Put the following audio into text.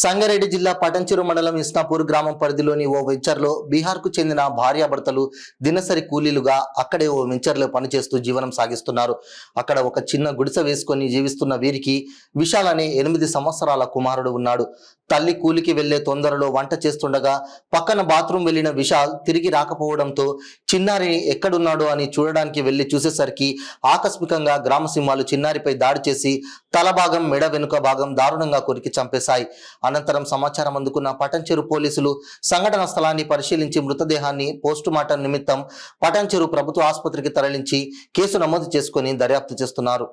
సంగారెడ్డి జిల్లా పటంచెరు మండలం ఇస్నాపూర్ గ్రామం పరిధిలోని ఓ వెంచర్లో బీహార్కు చెందిన భార్యాభర్తలు దినసరి కూలీలుగా అక్కడే ఓ వెంచర్లో పనిచేస్తూ జీవనం సాగిస్తున్నారు. అక్కడ ఒక చిన్న గుడిసె వేసుకొని జీవిస్తున్న వీరికి విశాల్ అనే 8 సంవత్సరాల కుమారుడు ఉన్నాడు. తల్లి కూలికి వెళ్లే తొందరలో వంట చేస్తుండగా పక్కన బాత్రూమ్ వెళ్లిన విశాల్ తిరిగి రాకపోవడంతో చిన్నారిని ఎక్కడున్నాడో అని చూడడానికి వెళ్లి చూసేసరికి ఆకస్మికంగా గ్రామ సింహాలు చిన్నారిపై దాడి చేసి తల భాగం, మెడ వెనుక భాగం దారుణంగా కొరికి చంపేశాయి. అనంతరం సమాచారం అందుకున్న పటంచెరు పోలీసులు సంఘటన స్థలాన్ని పరిశీలించి మృతదేహాన్ని పోస్టుమార్టం నిమిత్తం పటంచెరు ప్రభుత్వ ఆసుపత్రికి తరలించి కేసు నమోదు చేసుకుని దర్యాప్తు చేస్తున్నారు.